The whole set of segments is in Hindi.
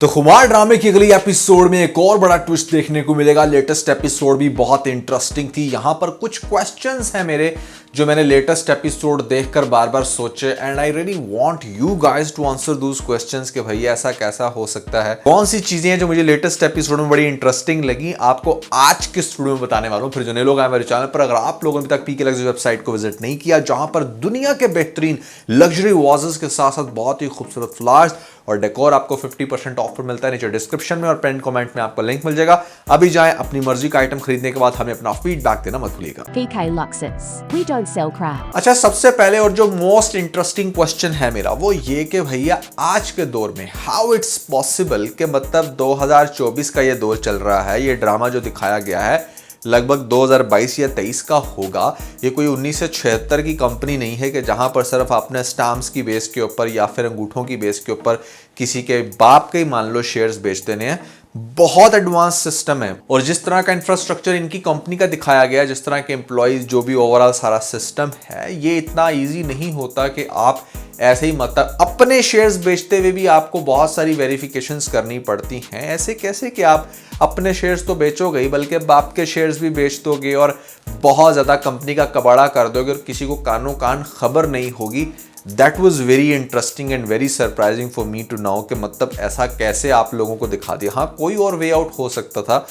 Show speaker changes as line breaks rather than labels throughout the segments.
तो खुमार ड्रामे की अगली एपिसोड में एक और बड़ा ट्विस्ट देखने को मिलेगा। लेटेस्ट एपिसोड भी बहुत इंटरेस्टिंग थी। यहां पर कुछ क्वेश्चंस हैं मेरे जो मैंने लेटेस्ट एपिसोड देखकर बार बार सोचे and I really want you guys to answer those questions कि भैया ऐसा कैसा हो सकता है। कौन सी चीजें हैं जो मुझे लेटेस्ट एपिसोड में बड़ी इंटरेस्टिंग लगी, आपको आज के वीडियो में बताने वाला हूं। फिर जो नए लोग आए मेरे चैनल पर, अगर आप लोगों ने अभी तक पीके लग्जरी वेबसाइट को विजिट नहीं किया, जहां पर दुनिया के बेहतरीन लग्जरी वाजेस के साथ साथ बहुत ही खूबसूरत फ्लावर्स और डेकोर आपको 50% ऑफ पर मिलता है। नीचे डिस्क्रिप्शन में और पिन कमेंट में आपको लिंक मिल जाएगा। अभी जाएं, अपनी मर्जी का आइटम खरीदने के बाद हमें अपना फीडबैक देना मत भूलिएगा।
PK Luxus. We don't sell crap.
अच्छा, सबसे पहले और जो मोस्ट इंटरेस्टिंग क्वेश्चन है मेरा वो ये कि भैया आज के दौर में हाउ इट्स पॉसिबल कि मतलब 2024 का ये दौर चल रहा है, ये ड्रामा जो दिखाया गया है लगभग 2022 या 23 का होगा। ये कोई 1976 की कंपनी नहीं है कि जहां पर सिर्फ आपने स्टैम्प्स की बेस के ऊपर या फिर अंगूठों की बेस के ऊपर किसी के बाप के ही मान लो शेयर्स बेच देने हैं। बहुत एडवांस सिस्टम है और जिस तरह का इंफ्रास्ट्रक्चर इनकी कंपनी का दिखाया गया है, जिस तरह के एम्प्लॉयज, जो भी ओवरऑल सारा सिस्टम है, ये इतना इजी नहीं होता कि आप ऐसे ही मतलब अपने शेयर्स बेचते हुए भी आपको बहुत सारी वेरिफिकेशंस करनी पड़ती हैं। ऐसे कैसे कि आप अपने शेयर्स तो बेचोगे ही बल्कि बाप के शेयर्स भी बेच दोगे और बहुत ज़्यादा कंपनी का कबाड़ा कर दोगे और किसी को कानो कान खबर नहीं होगी। That was very interesting and very surprising for me to know कि मतलब ऐसा कैसे आप लोगों को दिखा दिया। हाँ, कोई और वे आउट हो सकता था,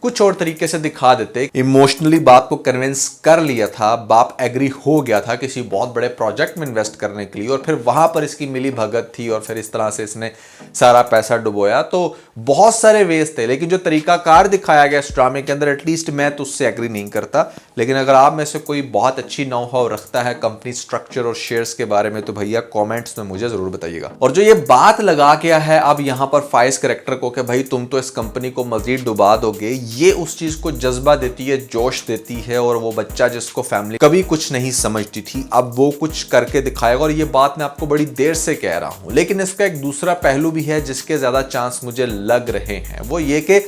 कुछ और तरीके से दिखा देते। इमोशनली बाप को कन्विंस कर लिया था, बाप एग्री हो गया था किसी बहुत बड़े प्रोजेक्ट में इन्वेस्ट करने के लिए और फिर वहां पर इसकी मिली भगत थी और फिर इस तरह से इसने सारा पैसा डुबोया। तो बहुत सारे वेज थे, लेकिन जो तरीकाकार दिखाया गया इस ड्रामे के अंदर, एटलीस्ट मैं तो उससे एग्री नहीं करता। लेकिन अगर आप में से कोई बहुत अच्छी नो हाउ रखता है कंपनी स्ट्रक्चर और शेयर्स के बारे में तो भैया कॉमेंट्स में मुझे जरूर बताइएगा। और जो ये बात लगा के है अब यहाँ पर फाइज कैरेक्टर को कि भाई तुम तो इस कंपनी को मजीद डुबा दोगे, ये उस चीज को जज्बा देती है, जोश देती है। और वो बच्चा जिसको फैमिली कभी कुछ नहीं समझती थी, अब वो कुछ करके दिखाएगा। और ये बात मैं आपको बड़ी देर से कह रहा हूं, लेकिन इसका एक दूसरा पहलू भी है जिसके ज्यादा चांस मुझे लग रहे हैं। वो ये कि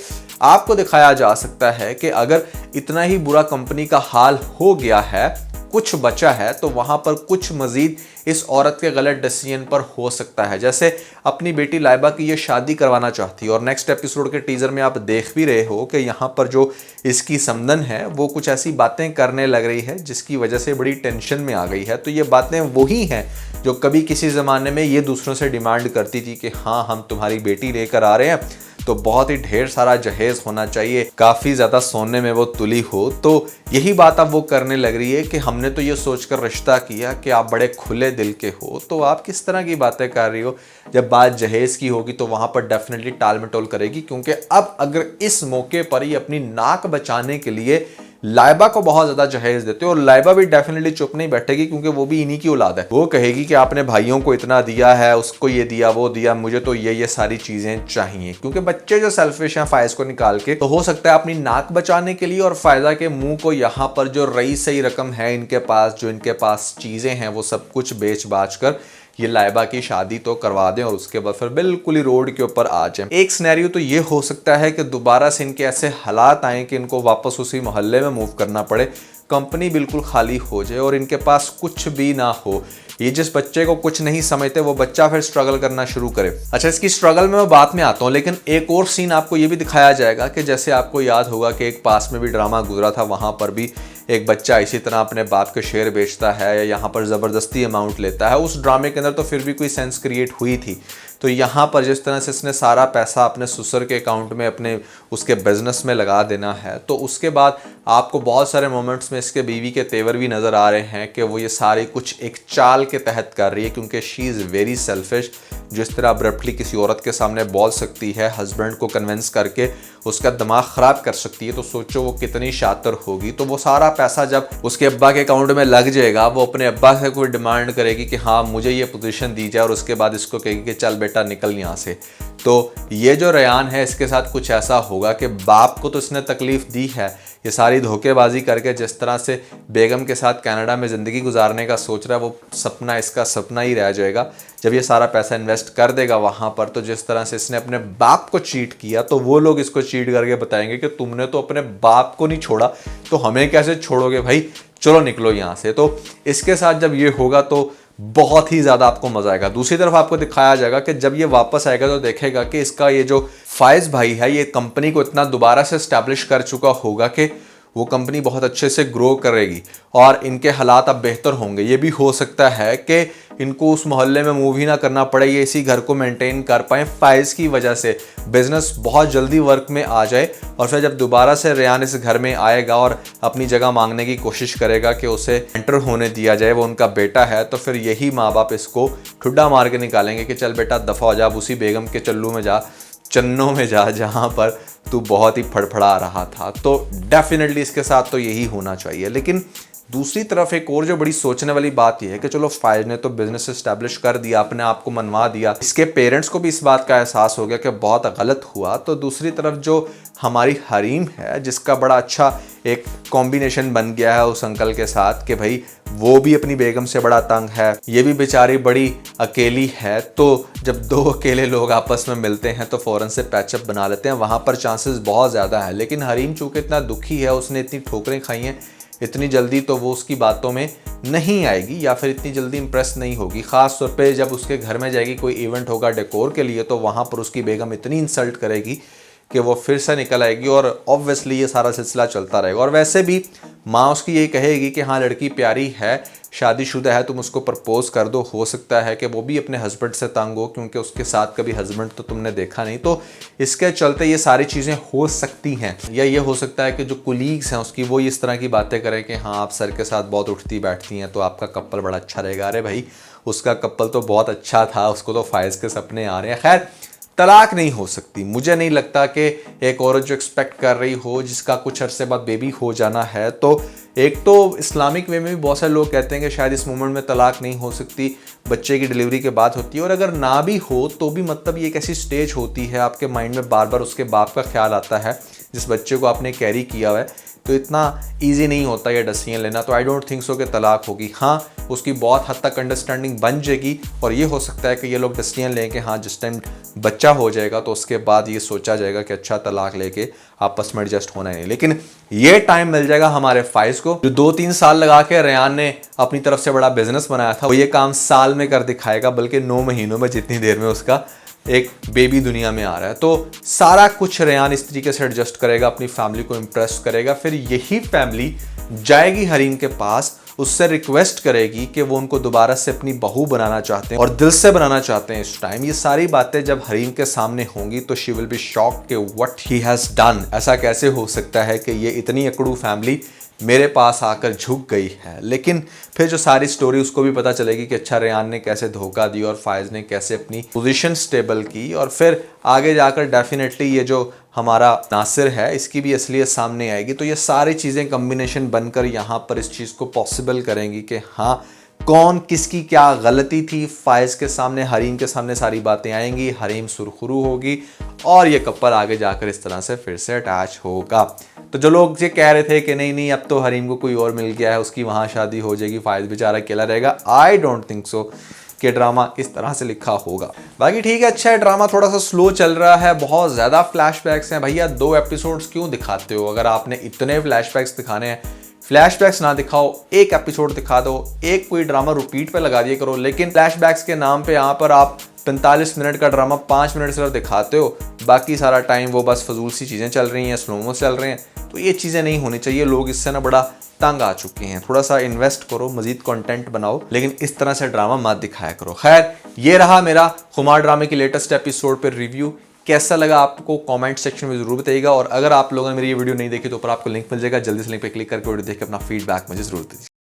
आपको दिखाया जा सकता है कि अगर इतना ही बुरा कंपनी का हाल हो गया है, कुछ बचा है, तो वहां पर कुछ मजीद इस औरत के गलत डिसीजन पर हो सकता है। जैसे अपनी बेटी लाइबा की ये शादी करवाना चाहती है और नेक्स्ट एपिसोड के टीजर में आप देख भी रहे हो कि यहाँ पर जो इसकी समधन है वो कुछ ऐसी बातें करने लग रही है जिसकी वजह से बड़ी टेंशन में आ गई है। तो ये बातें वही हैं जो कभी किसी ज़माने में ये दूसरों से डिमांड करती थी कि हाँ, हम तुम्हारी बेटी लेकर आ रहे हैं तो बहुत ही ढेर सारा जहेज होना चाहिए, काफ़ी ज़्यादा सोने में वो तुली हो। तो यही बात अब वो करने लग रही है कि हमने तो ये सोचकर रिश्ता किया कि आप बड़े खुले दिल के हो, तो आप किस तरह की बातें कर रही हो। जब बात जहेज की होगी तो वहाँ पर डेफिनेटली टाल मटोल करेगी, क्योंकि अब अगर इस मौके पर ही अपनी नाक बचाने के लिए लाइबा को बहुत ज्यादा जहेज देते हो और लाइबा भी डेफिनेटली चुप नहीं बैठेगी, क्योंकि वो भी इन्हीं की औलाद है। वो कहेगी कि आपने भाइयों को इतना दिया है, उसको ये दिया, वो दिया, मुझे तो ये सारी चीजें चाहिए। क्योंकि बच्चे जो सेल्फिश हैं फायज को निकाल के, तो हो सकता है अपनी नाक बचाने के लिए और फायदा के मुंह को यहाँ पर जो रई सही रकम है इनके पास, जो इनके पास चीजें हैं, वो सब कुछ बेच बाच कर ये लाइबा की शादी तो करवा दें और उसके बाद फिर बिल्कुल ही रोड के ऊपर आ जाए। एक सिनेरियो तो ये हो सकता है कि दोबारा से इनके ऐसे हालात आए कि इनको वापस उसी मोहल्ले में मूव करना पड़े, कंपनी बिल्कुल खाली हो जाए और इनके पास कुछ भी ना हो। ये जिस बच्चे को कुछ नहीं समझते वो बच्चा फिर स्ट्रगल करना शुरू करे। अच्छा, इसकी स्ट्रगल में मैं बात में आता हूँ, लेकिन एक और सीन आपको ये भी दिखाया जाएगा कि जैसे आपको याद होगा कि एक पास में भी ड्रामा गुजरा था, वहां पर भी एक बच्चा इसी तरह अपने बाप के शेयर बेचता है या यहाँ पर ज़बरदस्ती अमाउंट लेता है। उस ड्रामे के अंदर तो फिर भी कोई सेंस क्रिएट हुई थी। तो यहाँ पर जिस तरह से इसने सारा पैसा अपने ससुर के अकाउंट में अपने उसके बिजनेस में लगा देना है, तो उसके बाद आपको बहुत सारे मोमेंट्स में इसके बीवी के तेवर भी नज़र आ रहे हैं कि वो ये सारी कुछ एक चाल के तहत कर रही है, क्योंकि शी इज़ वेरी सेल्फिश। जिस तरह अब्रप्टली किसी औरत के सामने बोल सकती है, हस्बैंड को कन्विंस करके उसका दिमाग ख़राब कर सकती है, तो सोचो वो कितनी शातिर होगी। तो वो सारा पैसा जब उसके अब्बा के अकाउंट में लग जाएगा, वो अपने अब्बा से कोई डिमांड करेगी कि हाँ मुझे ये पोजीशन दी जाए और उसके बाद इसको कहेगी कि चल बेटा निकल यहाँ से। तो ये जो रयान है इसके साथ कुछ ऐसा होगा कि बाप को तो इसने तकलीफ दी है, ये सारी धोखेबाजी करके जिस तरह से बेगम के साथ कनाडा में ज़िंदगी गुजारने का सोच रहा है, वो सपना इसका सपना ही रह जाएगा। जब ये सारा पैसा इन्वेस्ट कर देगा वहाँ पर, तो जिस तरह से इसने अपने बाप को चीट किया, तो वो लोग इसको चीट करके बताएंगे कि तुमने तो अपने बाप को नहीं छोड़ा, तो हमें कैसे छोड़ोगे भाई, चलो निकलो यहाँ से। तो इसके साथ जब ये होगा तो बहुत ही ज़्यादा आपको मज़ा आएगा। दूसरी तरफ आपको दिखाया जाएगा कि जब ये वापस आएगा तो देखेगा कि इसका ये जो फायज़ भाई है ये कंपनी को इतना दोबारा से इस्टेब्लिश कर चुका होगा कि वो कंपनी बहुत अच्छे से ग्रो करेगी और इनके हालात अब बेहतर होंगे। ये भी हो सकता है कि इनको उस मोहल्ले में मूव ही ना करना पड़े, ये इसी घर को मेंटेन कर पाएँ। फायज़ की वजह से बिजनेस बहुत जल्दी वर्क में आ जाए और फिर जब दोबारा से रेयान इस घर में आएगा और अपनी जगह मांगने की कोशिश करेगा कि उसे एंटर होने दिया जाए, वो उनका बेटा है, तो फिर यही माँ बाप इसको ठुड्डा मार के निकालेंगे कि चल बेटा दफ़ा हो जा, उसी बेगम के चल्लू में जा, चन्नों में जा जहाँ पर तू बहुत ही फड़फड़ा रहा था। तो डेफिनेटली इसके साथ तो यही होना चाहिए। लेकिन दूसरी तरफ एक और जो बड़ी सोचने वाली बात यह है कि चलो फायज़ ने तो बिजनेस एस्टैब्लिश कर दिया, अपने आप को मनवा दिया, इसके पेरेंट्स को भी इस बात का एहसास हो गया कि बहुत गलत हुआ। तो दूसरी तरफ जो हमारी हरीम है, जिसका बड़ा अच्छा एक कॉम्बिनेशन बन गया है उस अंकल के साथ कि भाई वो भी अपनी बेगम से बड़ा तंग है, ये भी बेचारी बड़ी अकेली है, तो जब दो अकेले लोग आपस में मिलते हैं तो फ़ौरन से पैचअप बना लेते हैं, वहाँ पर चांसेस बहुत ज़्यादा है। लेकिन हरीम चूँकि इतना दुखी है, उसने इतनी ठोकरें खाई हैं, इतनी जल्दी तो वो उसकी बातों में नहीं आएगी या फिर इतनी जल्दी इंप्रेस नहीं होगी। ख़ास तौर पे जब उसके घर में जाएगी, कोई इवेंट होगा डेकोर के लिए, तो वहाँ पर उसकी बेगम इतनी इंसल्ट करेगी कि वो फिर से निकल आएगी और ऑब्वियसली ये सारा सिलसिला चलता रहेगा। और वैसे भी माँ उसकी यही कहेगी कि हाँ लड़की प्यारी है, शादीशुदा है, तुम उसको प्रपोज कर दो। हो सकता है कि वो भी अपने हस्बैंड से तंग हो, क्योंकि उसके साथ कभी हस्बैंड तो तुमने देखा नहीं, तो इसके चलते ये सारी चीज़ें हो सकती हैं। या ये हो सकता है कि जो कुलीग्स हैं उसकी वो इस तरह की बातें करें कि हाँ आप सर के साथ बहुत उठती बैठती हैं तो आपका कपल बड़ा अच्छा रहेगा। अरे भाई उसका कपल तो बहुत अच्छा था, उसको तो फायज़ के सपने आ रहे हैं। खैर तलाक नहीं हो सकती। मुझे नहीं लगता कि एक औरत जो एक्सपेक्ट कर रही हो, जिसका कुछ अरसे बाद बेबी हो जाना है, तो एक तो इस्लामिक वे में भी बहुत सारे लोग कहते हैं कि शायद इस मोमेंट में तलाक नहीं हो सकती, बच्चे की डिलीवरी के बाद होती है। और अगर ना भी हो तो भी मतलब ये एक ऐसी स्टेज होती है आपके माइंड में बार बार उसके बाप का ख्याल आता है, जिस बच्चे को आपने कैरी किया हुआ है, तो इतना ईजी नहीं होता ये डिसीजन लेना। तो आई डोंट थिंक सो कि तलाक होगी। हाँ उसकी बहुत हद तक अंडरस्टैंडिंग बन जाएगी और ये हो सकता है कि ये लोग डिसीजन लें कि हाँ जिस टाइम बच्चा हो जाएगा तो उसके बाद ये सोचा जाएगा कि अच्छा तलाक लेके आपस में एडजस्ट होना है। लेकिन ये टाइम मिल जाएगा हमारे फायज़ को, जो 2-3 साल लगा के रेयान ने अपनी तरफ से बड़ा बिजनेस बनाया था, वो ये काम साल में कर दिखाएगा, बल्कि 9 महीनों में, जितनी देर में उसका एक बेबी दुनिया में आ रहा है। तो सारा कुछ रेयान इस तरीके से एडजस्ट करेगा, अपनी फैमिली को इम्प्रेस करेगा। फिर यही फैमिली जाएगी हरीम के पास, उससे रिक्वेस्ट करेगी कि वो उनको दोबारा से अपनी बहू बनाना चाहते हैं और दिल से बनाना चाहते हैं इस टाइम। ये सारी बातें जब हरीम के सामने होंगी तो शी विल बी शॉक्ड कि व्हाट ही हैज़ डन। ऐसा कैसे हो सकता है कि ये इतनी अकड़ू फैमिली मेरे पास आकर झुक गई है। लेकिन फिर जो सारी स्टोरी उसको भी पता चलेगी कि अच्छा रेयान ने कैसे धोखा दिया और फायज़ ने कैसे अपनी पोजीशन स्टेबल की, और फिर आगे जाकर डेफिनेटली ये जो हमारा नासिर है इसकी भी असलियत सामने आएगी। तो ये सारी चीज़ें कम्बिनेशन बनकर यहाँ पर इस चीज़ को पॉसिबल करेंगी कि हाँ कौन किसकी क्या गलती थी। फायज़ के सामने, हरीम के सामने सारी बातें आएंगी, हरीम सुरखुरू होगी और ये कपल आगे जाकर इस तरह से फिर से अटैच होगा। तो जो लोग ये कह रहे थे कि नहीं नहीं अब तो हरीम को कोई और मिल गया है, उसकी वहाँ शादी हो जाएगी, फायज़ बेचारा अकेला रहेगा, आई डोंट थिंक सो कि ड्रामा इस तरह से लिखा होगा। बाकी ठीक है, अच्छा है, ड्रामा थोड़ा सा स्लो चल रहा है, बहुत ज़्यादा फ्लैशबैक्स हैं। भैया 2 एपिसोड्स क्यों दिखाते हो? अगर आपने इतने फ्लैशबैक्स दिखाने हैं, फ्लैशबैक्स ना दिखाओ, एक एपिसोड दिखा दो, एक कोई ड्रामा रिपीट पे लगा दिया करो। लेकिन फ्लैशबैक्स के नाम पे यहाँ पर आप 45 मिनट का ड्रामा 5 मिनट सिर्फ दिखाते हो, बाकी सारा टाइम वो बस फजूल सी चीज़ें चल रही हैं, स्लोमो चल रहे हैं। तो ये चीज़ें नहीं होनी चाहिए। लोग इससे ना बड़ा तंग आ चुके हैं। थोड़ा सा इन्वेस्ट करो, मजीद कंटेंट बनाओ, लेकिन इस तरह से ड्रामा मत दिखाया करो। खैर ये रहा मेरा खुमार ड्रामे की लेटेस्ट एपिसोड पर रिव्यू। कैसा लगा आपको कमेंट सेक्शन में जरूर बताइएगा, और अगर आप लोगों ने मेरी ये वीडियो नहीं देखी तो ऊपर आपको लिंक मिल जाएगा, जल्दी से लिंक पे क्लिक करके वीडियो देख के अपना फीडबैक मुझे जरूर दीजिए।